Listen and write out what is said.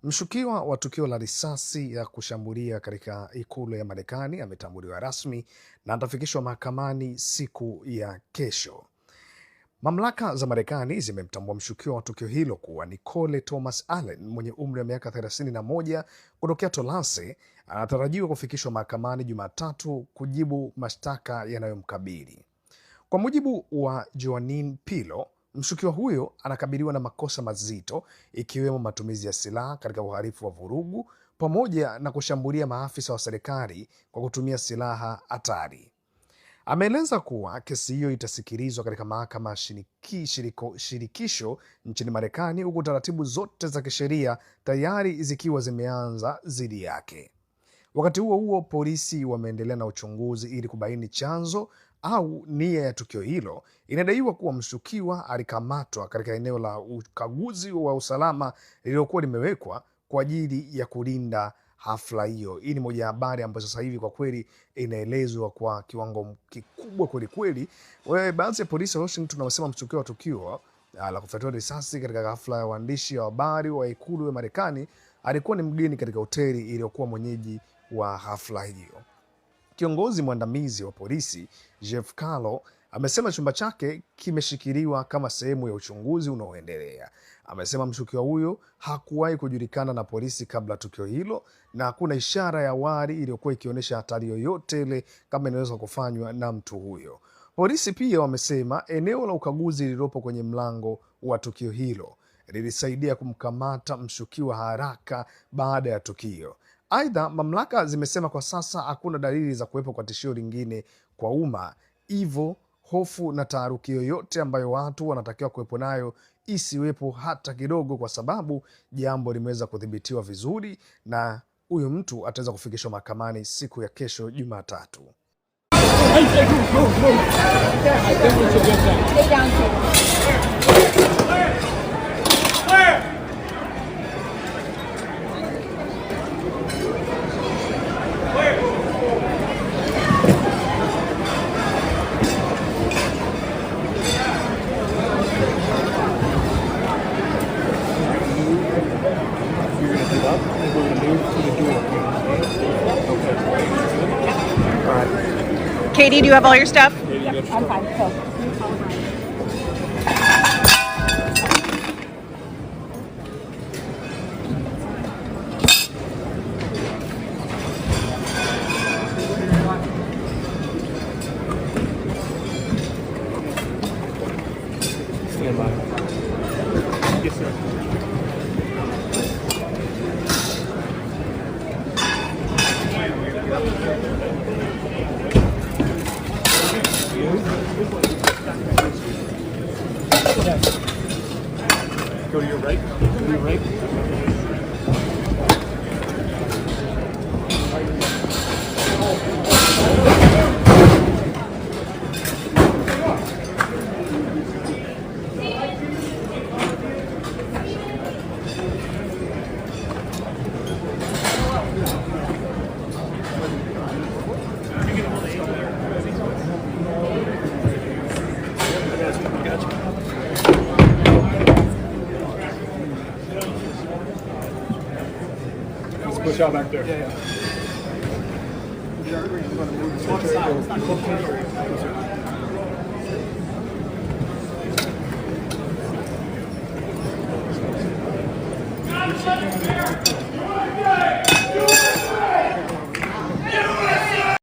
Mshukiwa wa tukio la risasi ya kushambulia katika ikulu ya Marekani ametambuliwa rasmi na atafikishwa mahakamani siku ya kesho. Mamlaka za Marekani zimemtambua mshukiwa wa tukio hilo kuwa Nicole Thomas Allen mwenye umri wa miaka 31 kutokea Tulane. Anatarajiwa kufikishwa mahakamani Jumatatu kujibu mashtaka yanayomkabili. Kwa mujibu wa Joanin Pilo, mshukiwa huyo anakabiliwa na makosa mazito ikiwemo matumizi ya silaha katika uhalifu wa vurugu pamoja na kushambulia maafisa wa serikali kwa kutumia silaha hatari. Ameeleza kuwa kesi hiyo itasikilizwa katika mahakama ya shirikisho nchini Marekani, huku taratibu zote za kisheria tayari zikiwa zimeanza dhidi yake. Wakati huo huo, polisi wameendelea na uchunguzi ili kubaini chanzo au nia ya tukio hilo. Inadaiwa kuwa mshukiwa alikamatwa katika eneo la ukaguzi wa usalama lililokuwa limewekwa kwa ajili ya kulinda hafla hiyo. Hii ni moja ya habari ambayo sasa hivi kwa kweli inaelezwa kwa kiwango kikubwa kweli kweli. Baadhi ya polisi wa Washington wamesema mshukiwa wa tukio la kufyatua risasi katika hafla ya waandishi wa habari wa ikulu ya Marekani alikuwa ni mgeni katika hoteli iliyokuwa mwenyeji wa hafla hiyo. Kiongozi mwandamizi wa polisi Jeff Carlo amesema chumba chake kimeshikiliwa kama sehemu ya uchunguzi unaoendelea. Amesema mshukiwa huyo hakuwahi kujulikana na polisi kabla tukio hilo na hakuna ishara ya awali iliyokuwa ikionyesha hatari yoyote ile kama inaweza kufanywa na mtu huyo. Polisi pia wamesema eneo la ukaguzi lililopo kwenye mlango wa tukio hilo lilisaidia kumkamata mshukiwa haraka baada ya tukio. Aidha, mamlaka zimesema kwa sasa hakuna dalili za kuwepo kwa tishio lingine kwa umma, hivyo hofu na taharuki yoyote ambayo watu wanatakiwa kuwepo nayo isiwepo hata kidogo, kwa sababu jambo limeweza kudhibitiwa vizuri na huyu mtu ataweza kufikishwa mahakamani siku ya kesho Jumatatu. Katie, do you have all your stuff? I'm fine. So. Stand by. Yes, sir. Go to your right. Go to your right. Push out back there. Yeah. Swap sides. It's not